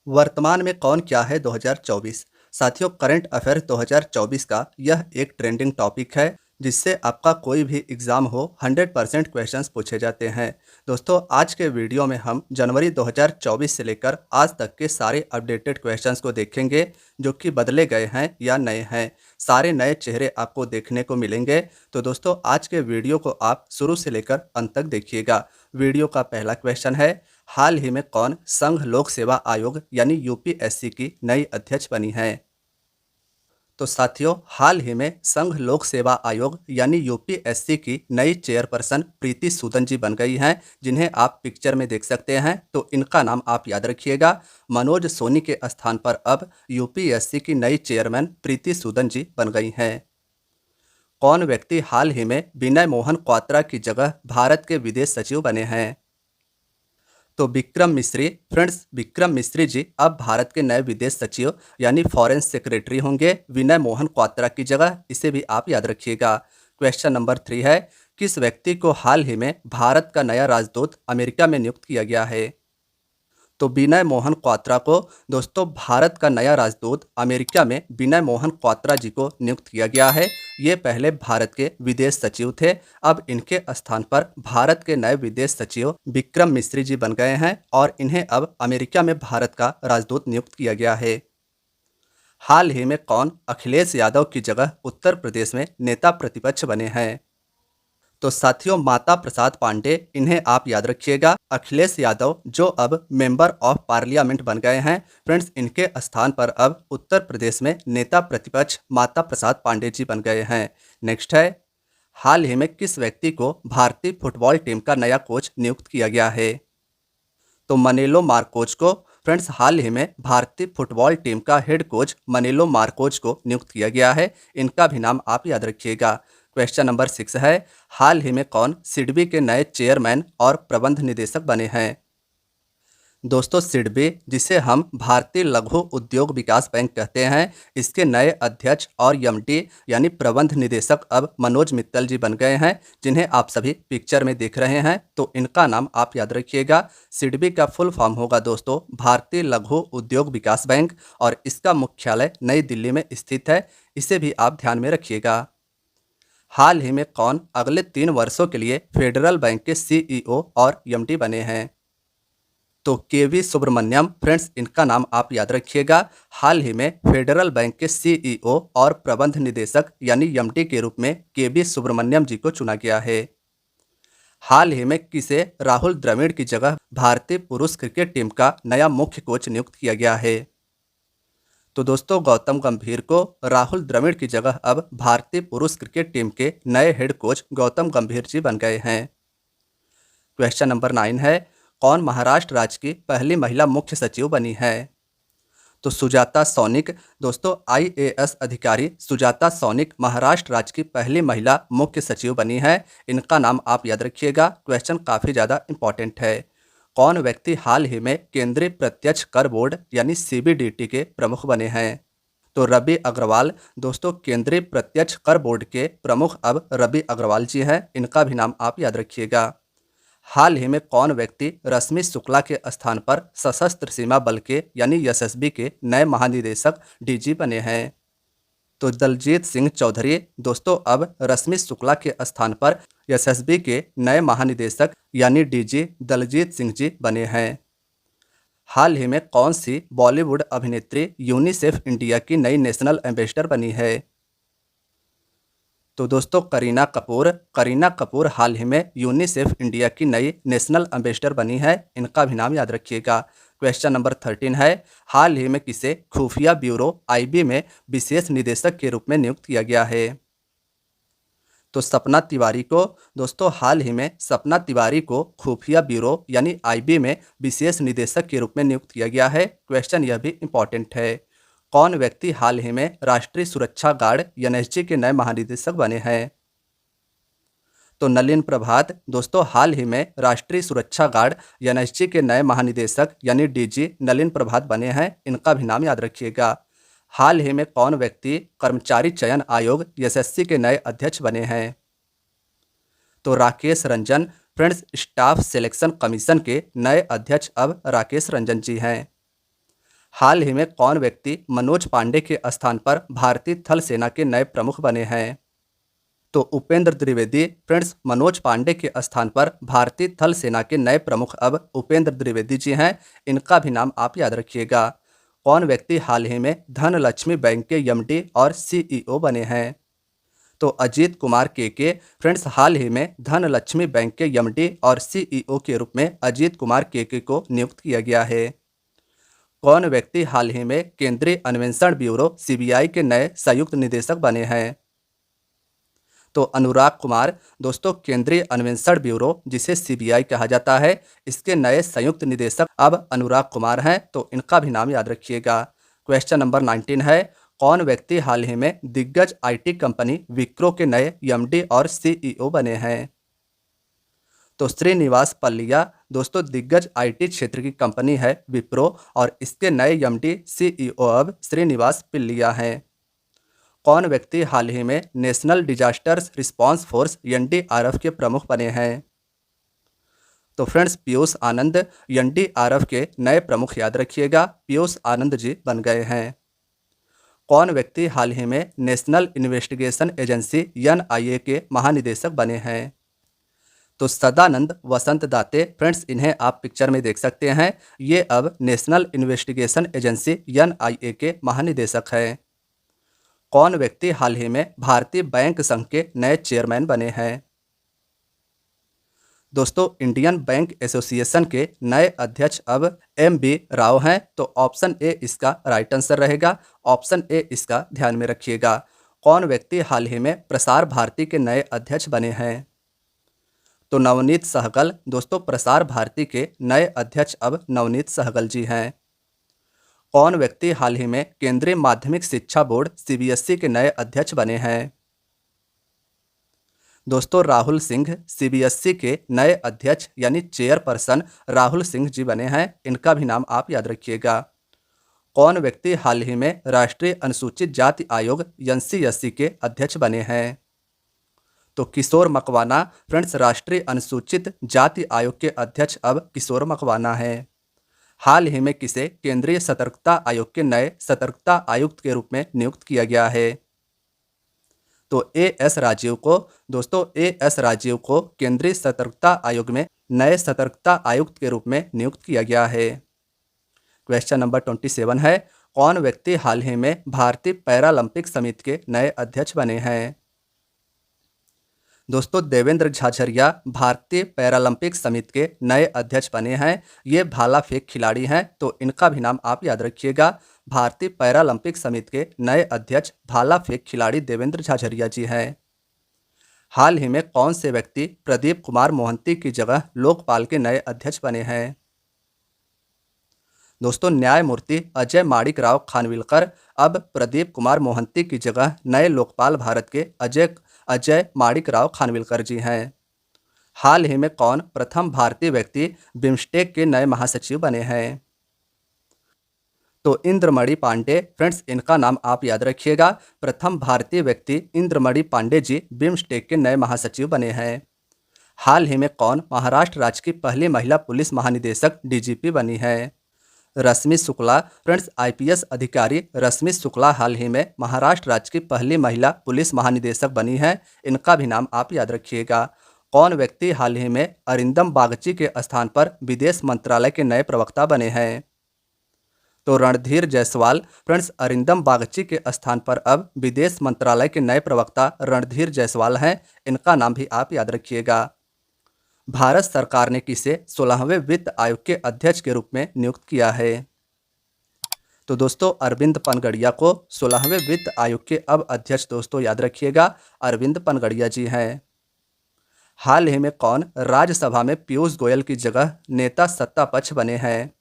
वर्तमान में कौन क्या है 2024। साथियों, करंट अफेयर 2024 का यह एक ट्रेंडिंग टॉपिक है जिससे आपका कोई भी एग्ज़ाम हो 100% क्वेश्चंस पूछे जाते हैं। दोस्तों, आज के वीडियो में हम जनवरी 2024 से लेकर आज तक के सारे अपडेटेड क्वेश्चंस को देखेंगे जो कि बदले गए हैं या नए हैं। सारे नए चेहरे आपको देखने को मिलेंगे। तो दोस्तों, आज के वीडियो को आप शुरू से लेकर अंत तक देखिएगा। वीडियो का पहला क्वेश्चन है, हाल ही में कौन संघ लोक सेवा आयोग यानी यूपीएससी की नई अध्यक्ष बनी है। तो साथियों, हाल ही में संघ लोक सेवा आयोग यानी यूपीएससी की नई चेयरपर्सन प्रीति सूदन जी बन गई हैं, जिन्हें आप पिक्चर में देख सकते हैं। तो इनका नाम आप याद रखिएगा। मनोज सोनी के स्थान पर अब यूपीएससी की नई चेयरमैन प्रीति सूदन जी बन गई हैं। कौन व्यक्ति हाल ही में विनय मोहन क्वात्रा की जगह भारत के विदेश सचिव बने हैं। तो विक्रम मिस्री, फ्रेंड्स, विक्रम मिस्री जी अब भारत के नए विदेश सचिव यानी फॉरेन सेक्रेटरी होंगे विनय मोहन क्वात्रा की जगह। इसे भी आप याद रखिएगा। क्वेश्चन नंबर 3 है, किस व्यक्ति को हाल ही में भारत का नया राजदूत अमेरिका में नियुक्त किया गया है। तो विनय मोहन क्वात्रा को दोस्तों भारत का नया राजदूत अमेरिका में विनय मोहन क्वात्रा जी को नियुक्त किया गया है। ये पहले भारत के विदेश सचिव थे। अब इनके स्थान पर भारत के नए विदेश सचिव विक्रम मिस्री जी बन गए हैं और इन्हें अब अमेरिका में भारत का राजदूत नियुक्त किया गया है। हाल ही में कौन अखिलेश यादव की जगह उत्तर प्रदेश में नेता प्रतिपक्ष बने हैं। तो साथियों, माता प्रसाद पांडे, इन्हें आप याद रखिएगा। अखिलेश यादव जो अब मेंबर ऑफ पार्लियामेंट बन गए हैं, फ्रेंड्स, इनके स्थान पर अब उत्तर प्रदेश में नेता प्रतिपक्ष माता प्रसाद पांडे जी बन गए हैं। नेक्स्ट है, हाल ही में किस व्यक्ति को भारतीय फुटबॉल टीम का नया कोच नियुक्त किया गया है। तो मनेलो मार्कोच को, फ्रेंड्स, हाल ही में भारतीय फुटबॉल टीम का हेड कोच मनेलो मार्कोच को नियुक्त किया गया है। इनका भी नाम आप याद रखिएगा। क्वेश्चन नंबर 6 है, हाल ही में कौन सिडबी के नए चेयरमैन और प्रबंध निदेशक बने हैं। दोस्तों, सिडबी, जिसे हम भारतीय लघु उद्योग विकास बैंक कहते हैं, इसके नए अध्यक्ष और एमडी यानी प्रबंध निदेशक अब मनोज मित्तल जी बन गए हैं, जिन्हें आप सभी पिक्चर में देख रहे हैं। तो इनका नाम आप याद रखिएगा। सिडबी का फुल फॉर्म होगा दोस्तों भारतीय लघु उद्योग विकास बैंक और इसका मुख्यालय नई दिल्ली में स्थित है। इसे भी आप ध्यान में रखिएगा। हाल ही में कौन अगले 3 वर्षों के लिए फेडरल बैंक के सीईओ और एमडी बने हैं। तो केवी सुब्रमण्यम, फ्रेंड्स, इनका नाम आप याद रखिएगा। हाल ही में फेडरल बैंक के सीईओ और प्रबंध निदेशक यानी एमडी के रूप में केवी सुब्रमण्यम जी को चुना गया है। हाल ही में किसे राहुल द्रविड़ की जगह भारतीय पुरुष क्रिकेट टीम का नया मुख्य कोच नियुक्त किया गया है। तो दोस्तों, गौतम गंभीर को राहुल द्रविड़ की जगह अब भारतीय पुरुष क्रिकेट टीम के नए हेड कोच गौतम गंभीर जी बन गए हैं। क्वेश्चन नंबर 9 है, कौन महाराष्ट्र राज्य की पहली महिला मुख्य सचिव बनी है। तो सुजाता सौनिक, दोस्तों, आईएएस अधिकारी सुजाता सौनिक महाराष्ट्र राज्य की पहली महिला मुख्य सचिव बनी है। इनका नाम आप याद रखिएगा। क्वेश्चन काफ़ी ज़्यादा इंपॉर्टेंट है। कौन व्यक्ति हाल ही में केंद्रीय प्रत्यक्ष कर बोर्ड यानी सीबीडीटी के प्रमुख बने हैं। तो रवि अग्रवाल, दोस्तों, केंद्रीय प्रत्यक्ष कर बोर्ड के प्रमुख अब रवि अग्रवाल जी हैं। इनका भी नाम आप याद रखिएगा। हाल ही में कौन व्यक्ति रश्मि शुक्ला के स्थान पर सशस्त्र सीमा बल के यानी एसएसबी के नए महानिदेशक डीजी बने हैं। तो दलजीत सिंह चौधरी, दोस्तों, अब रश्मि शुक्ला के स्थान पर एसएसबी के नए महानिदेशक यानी डीजी दलजीत सिंह जी बने हैं। हाल ही में कौन सी बॉलीवुड अभिनेत्री यूनिसेफ इंडिया की नई नेशनल एम्बेसडर बनी है। तो दोस्तों, करीना कपूर हाल ही में यूनिसेफ इंडिया की नई नेशनल एम्बेसडर बनी है। इनका भी नाम याद रखिएगा। क्वेश्चन नंबर 13 है, हाल ही में किसे खुफिया ब्यूरो आईबी में विशेष निदेशक के रूप में नियुक्त किया गया है। तो सपना तिवारी को, दोस्तों, हाल ही में सपना तिवारी को खुफिया ब्यूरो यानी आईबी में विशेष निदेशक के रूप में नियुक्त किया गया है। क्वेश्चन यह भी इंपॉर्टेंट है। कौन व्यक्ति हाल ही में राष्ट्रीय सुरक्षा गार्ड एनएसजी के नए महानिदेशक बने हैं। तो नलिन प्रभात, दोस्तों, हाल ही में राष्ट्रीय सुरक्षा गार्ड एनएसजी के नए महानिदेशक यानी डीजी नलिन प्रभात बने हैं। इनका भी नाम याद रखिएगा। हाल ही में कौन व्यक्ति कर्मचारी चयन आयोग एसएससी के नए अध्यक्ष बने हैं। तो Rakesh Ranjan, friends, staff selection commission के नए अध्यक्ष अब राकेश रंजन जी हैं। हाल ही में कौन व्यक्ति मनोज पांडे के स्थान पर भारतीय थल सेना के नए प्रमुख बने हैं? तो उपेंद्र द्विवेदी। फ्रेंड्स, मनोज पांडे के स्थान पर भारतीय थल सेना के नए प्रमुख अब उपेंद्र द्विवेदी जी हैं। इनका भी नाम आप याद रखिएगा। कौन व्यक्ति हाल ही में धनलक्ष्मी बैंक के एमडी और सीईओ बने हैं? तो अजीत कुमार के। फ्रेंड्स, हाल ही में धनलक्ष्मी बैंक के एमडी और सीईओ के रूप में अजीत कुमार के को नियुक्त किया गया है। कौन व्यक्ति हाल ही में केंद्रीय अन्वेषण ब्यूरो सीबीआई के नए संयुक्त निदेशक बने हैं? तो अनुराग कुमार। दोस्तों, केंद्रीय अन्वेषण ब्यूरो जिसे सीबीआई कहा जाता है, इसके नए संयुक्त निदेशक अब अनुराग कुमार हैं। तो इनका भी नाम याद रखिएगा। क्वेश्चन नंबर 19 है, कौन व्यक्ति हाल ही में दिग्गज आईटी कंपनी विप्रो के नए एमडी और सीईओ बने हैं? तो श्रीनिवास पल्लिया। दोस्तों, दिग्गज आईटी क्षेत्र की कंपनी है विप्रो और इसके नए एमडी सीईओ अब श्रीनिवास पिल्लिया हैं। कौन व्यक्ति हाल ही में national disasters response force NDRF के प्रमुख बने हैं? तो फ्रेंड्स, पीयूष आनंद एनडीआरएफ के नए प्रमुख याद रखिएगा, पीयूष आनंद जी बन गए हैं। कौन व्यक्ति हाल ही में नेशनल इन्वेस्टिगेशन एजेंसी एनआईए के महानिदेशक बने हैं? तो सदानंद वसंत दाते। फ्रेंड्स, इन्हें आप पिक्चर में देख सकते हैं। ये अब नेशनल इन्वेस्टिगेशन एजेंसी एनआईए के महानिदेशक हैं। कौन व्यक्ति हाल ही में भारतीय बैंक संघ के नए चेयरमैन बने हैं? दोस्तों, इंडियन बैंक एसोसिएशन के नए अध्यक्ष अब एम.बी. राव हैं। तो ऑप्शन ए इसका राइट आंसर रहेगा। ऑप्शन ए इसका ध्यान में रखिएगा। कौन व्यक्ति हाल ही में प्रसार भारती के नए अध्यक्ष बने हैं? तो नवनीत सहगल। दोस्तों, प्रसार भारती के नए अध्यक्ष अब नवनीत सहगल जी हैं। कौन व्यक्ति हाल ही में केंद्रीय माध्यमिक शिक्षा बोर्ड सीबीएसई के नए अध्यक्ष बने हैं? दोस्तों, राहुल सिंह। सीबीएसई के नए अध्यक्ष यानी चेयरपर्सन राहुल सिंह जी बने हैं। इनका भी नाम आप याद रखिएगा। कौन व्यक्ति हाल ही में राष्ट्रीय अनुसूचित जाति आयोग एनसीएससी के अध्यक्ष बने हैं? तो किशोर मकवाना। फ्रेंड्स, राष्ट्रीय अनुसूचित जाति आयोग के अध्यक्ष अब किशोर मकवाना हैं। हाल ही में किसे केंद्रीय सतर्कता आयोग के नए सतर्कता आयुक्त के रूप में नियुक्त किया गया है? तो एएस राजीव को। दोस्तों, एएस राजीव को केंद्रीय सतर्कता आयोग में नए सतर्कता आयुक्त के रूप में नियुक्त किया गया है। क्वेश्चन नंबर 27 है, कौन व्यक्ति हाल ही में भारतीय पैरालंपिक समिति के नए अध्यक्ष बने हैं? दोस्तों, देवेंद्र झाझरिया भारतीय पैरालंपिक समिति के नए अध्यक्ष बने हैं। ये भाला फेंक खिलाड़ी हैं। तो इनका भी नाम आप याद रखिएगा। भारतीय पैरालंपिक समिति के नए अध्यक्ष भाला फेंक खिलाड़ी देवेंद्र झाझरिया जी हैं। हाल ही में कौन से व्यक्ति प्रदीप कुमार मोहंती की जगह लोकपाल के नए अध्यक्ष बने हैं? दोस्तों, न्यायमूर्ति अजय माणिक राव खानविलकर अब प्रदीप कुमार मोहंती की जगह नए लोकपाल भारत के अजय माणिक राव खानविलकर जी हैं। हाल ही में कौन प्रथम भारतीय व्यक्ति बिम्स्टेक के नए महासचिव बने हैं? तो इंद्रमणि पांडे। फ्रेंड्स, इनका नाम आप याद रखिएगा। प्रथम भारतीय व्यक्ति इंद्रमणि पांडे जी बिम्स्टेक के नए महासचिव बने हैं। हाल ही में कौन महाराष्ट्र राज्य की पहली महिला पुलिस महानिदेशक डीजीपी बनी है? रश्मि शुक्ला। फ्रेंड्स, आईपीएस अधिकारी रश्मि शुक्ला हाल ही में महाराष्ट्र राज्य की पहली महिला पुलिस महानिदेशक बनी है। इनका भी नाम आप याद रखिएगा। कौन व्यक्ति हाल ही में अरिंदम बागची के स्थान पर विदेश मंत्रालय के नए प्रवक्ता बने हैं? तो रणधीर जायसवाल। फ्रेंड्स, अरिंदम बागची के स्थान पर अब विदेश मंत्रालय के नए प्रवक्ता रणधीर जायसवाल हैं। इनका नाम भी आप याद रखिएगा। भारत सरकार ने किसे 16वें वित्त आयोग के अध्यक्ष के रूप में नियुक्त किया है? तो दोस्तों, अरविंद पनगड़िया को 16वें वित्त आयोग के अब अध्यक्ष दोस्तों याद रखिएगा, अरविंद पनगड़िया जी हैं। हाल ही में कौन राज्यसभा में पीयूष गोयल की जगह नेता सत्ता पक्ष बने हैं?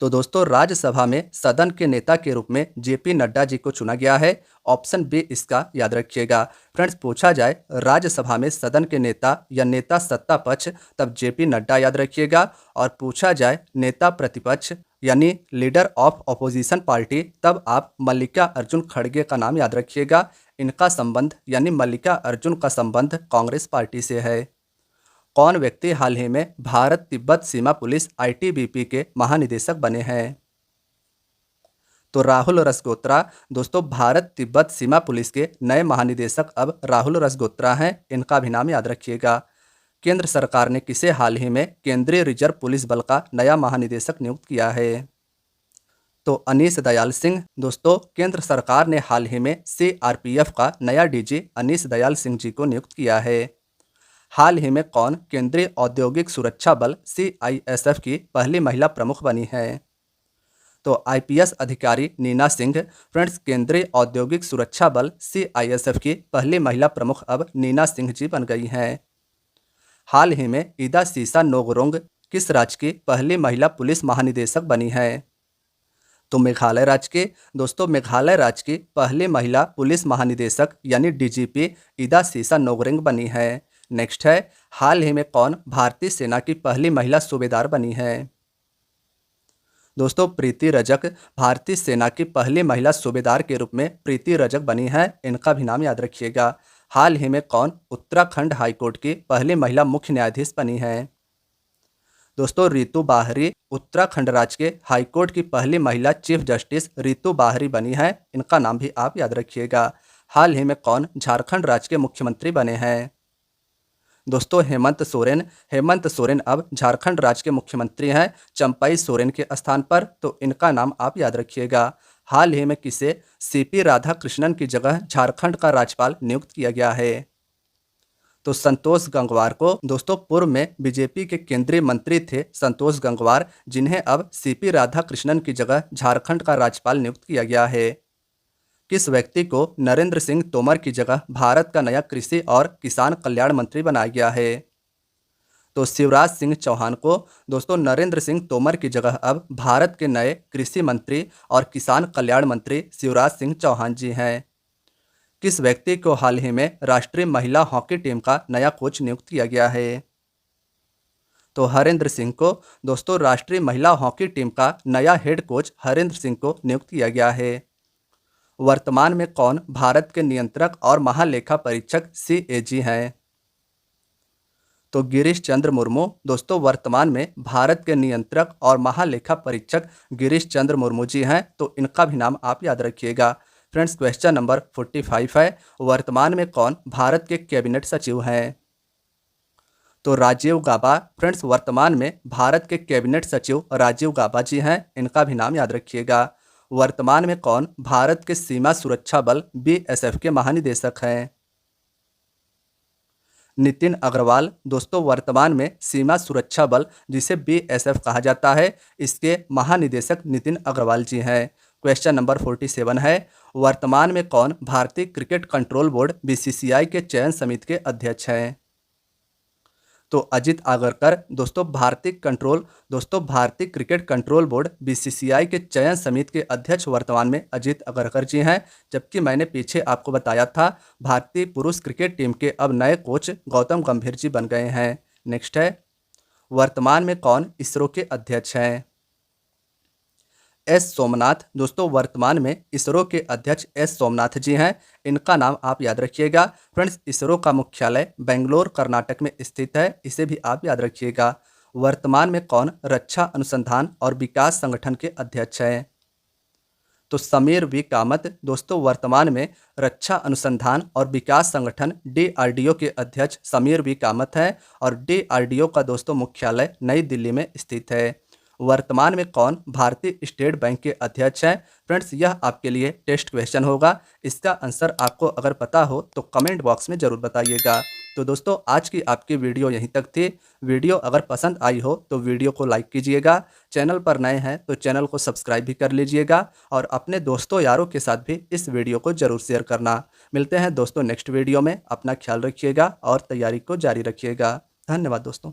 तो दोस्तों, राज्यसभा में सदन के नेता के रूप में जेपी नड्डा जी को चुना गया है। ऑप्शन बी इसका याद रखिएगा। फ्रेंड्स, पूछा जाए राज्यसभा में सदन के नेता या नेता सत्ता पक्ष, तब जेपी नड्डा याद रखिएगा। और पूछा जाए नेता प्रतिपक्ष यानी लीडर ऑफ ऑपोजिशन पार्टी, तब आप मल्लिका अर्जुन खड़गे का नाम याद रखिएगा। इनका संबंध यानी मल्लिका अर्जुन का संबंध कांग्रेस पार्टी से है। कौन व्यक्ति हाल ही में भारत तिब्बत सीमा पुलिस आईटीबीपी के महानिदेशक बने हैं? तो राहुल रसगोत्रा दोस्तों भारत तिब्बत सीमा पुलिस के नए महानिदेशक अब राहुल रसगोत्रा हैं, इनका भी नाम याद रखिएगा। केंद्र सरकार ने किसे हाल ही में केंद्रीय रिजर्व पुलिस बल का नया महानिदेशक नियुक्त किया है? तो अनीश दयाल सिंह दोस्तों केंद्र सरकार ने हाल ही में सीआरपीएफ का नया डीजी अनीश दयाल सिंह जी को नियुक्त किया है। हाल ही में कौन केंद्रीय औद्योगिक सुरक्षा बल सीआईएसएफ की पहली महिला प्रमुख बनी है? तो आईपीएस अधिकारी नीना सिंह फ्रेंड्स केंद्रीय औद्योगिक सुरक्षा बल सीआईएसएफ की पहली महिला प्रमुख अब नीना सिंह जी बन गई हैं। हाल ही में ईदा सीसा नोगरोंग किस राज्य की पहली महिला पुलिस महानिदेशक बनी है? तो मेघालय राज्य के दोस्तों मेघालय राज्य की पहली महिला पुलिस महानिदेशक यानी डीजीपी ईदा सीसा नोगरेंग बनी है। नेक्स्ट है हाल ही में कौन भारतीय सेना की पहली महिला सूबेदार बनी है? दोस्तों प्रीति रजक भारतीय सेना की पहली महिला सूबेदार के रूप में प्रीति रजक बनी है, इनका भी नाम याद रखिएगा। हाल ही में कौन उत्तराखंड हाईकोर्ट की पहली महिला मुख्य न्यायाधीश बनी है? दोस्तों रितु बाहरी उत्तराखंड राज्य के हाईकोर्ट की पहली महिला चीफ जस्टिस रितु बाहरी बनी है, इनका नाम भी आप याद रखिएगा। हाल ही में कौन झारखंड राज्य के मुख्यमंत्री बने हैं? दोस्तों हेमंत सोरेन अब झारखंड राज्य के मुख्यमंत्री हैं चंपाई सोरेन के स्थान पर, तो इनका नाम आप याद रखिएगा। हाल ही में किसे सीपी राधाकृष्णन की जगह झारखंड का राज्यपाल नियुक्त किया गया है? तो संतोष गंगवार को दोस्तों पूर्व में बीजेपी के केंद्रीय मंत्री थे संतोष गंगवार, जिन्हें अब सीपी राधाकृष्णन की जगह झारखंड का राज्यपाल नियुक्त किया गया है। किस व्यक्ति को नरेंद्र सिंह तोमर की जगह भारत का नया कृषि और किसान कल्याण मंत्री बनाया गया है? तो शिवराज सिंह चौहान को दोस्तों नरेंद्र सिंह तोमर की जगह अब भारत के नए कृषि मंत्री और किसान कल्याण मंत्री शिवराज सिंह चौहान जी हैं। किस व्यक्ति को हाल ही में राष्ट्रीय महिला हॉकी टीम का नया कोच नियुक्त किया गया है? तो हरेंद्र सिंह को दोस्तों राष्ट्रीय महिला हॉकी टीम का नया हेड कोच हरेंद्र सिंह को नियुक्त किया गया है। वर्तमान में कौन भारत के नियंत्रक और महालेखा परीक्षक सीएजी हैं? तो गिरीश चंद्र मुर्मू दोस्तों वर्तमान में भारत के नियंत्रक और महालेखा परीक्षक गिरीश चंद्र मुर्मू जी हैं, तो इनका भी नाम आप याद रखिएगा। फ्रेंड्स क्वेश्चन नंबर 45 है वर्तमान में कौन भारत के कैबिनेट सचिव हैं? तो राजीव गाबा फ्रेंड्स वर्तमान में भारत के कैबिनेट सचिव राजीव गाबा जी हैं, इनका भी नाम याद रखिएगा। वर्तमान में कौन भारत के सीमा सुरक्षा बल बीएसएफ के महानिदेशक हैं? नितिन अग्रवाल दोस्तों वर्तमान में सीमा सुरक्षा बल जिसे बीएसएफ कहा जाता है, इसके महानिदेशक नितिन अग्रवाल जी हैं। क्वेश्चन नंबर 47 है वर्तमान में कौन भारतीय क्रिकेट कंट्रोल बोर्ड बीसीसीआई के चयन समिति के अध्यक्ष हैं? तो अजित आगरकर दोस्तों भारतीय क्रिकेट कंट्रोल बोर्ड बीसीसीआई के चयन समिति के अध्यक्ष वर्तमान में अजित आगरकर जी हैं, जबकि मैंने पीछे आपको बताया था भारतीय पुरुष क्रिकेट टीम के अब नए कोच गौतम गंभीर जी बन गए हैं। नेक्स्ट है वर्तमान में कौन इसरो के अध्यक्ष हैं? एस सोमनाथ दोस्तों वर्तमान में इसरो के अध्यक्ष एस सोमनाथ जी हैं, इनका नाम आप याद रखिएगा। फ्रेंड्स इसरो का मुख्यालय बेंगलोर कर्नाटक में स्थित है, इसे भी आप याद रखिएगा। वर्तमान में कौन रक्षा अनुसंधान और विकास संगठन के अध्यक्ष हैं? तो समीर वी कामत दोस्तों वर्तमान में रक्षा अनुसंधान और विकास संगठन डीआरडीओ के अध्यक्ष समीर वी कामत हैं, और डीआरडीओ का दोस्तों मुख्यालय नई दिल्ली में स्थित है। वर्तमान में कौन भारतीय स्टेट बैंक के अध्यक्ष हैं? फ्रेंड्स यह आपके लिए टेस्ट क्वेश्चन होगा, इसका आंसर आपको अगर पता हो तो कमेंट बॉक्स में ज़रूर बताइएगा। तो दोस्तों आज की आपकी वीडियो यहीं तक थी। वीडियो अगर पसंद आई हो तो वीडियो को लाइक कीजिएगा, चैनल पर नए हैं तो चैनल को सब्सक्राइब भी कर लीजिएगा, और अपने दोस्तों यारों के साथ भी इस वीडियो को ज़रूर शेयर करना। मिलते हैं दोस्तों नेक्स्ट वीडियो में, अपना ख्याल रखिएगा और तैयारी को जारी रखिएगा। धन्यवाद दोस्तों।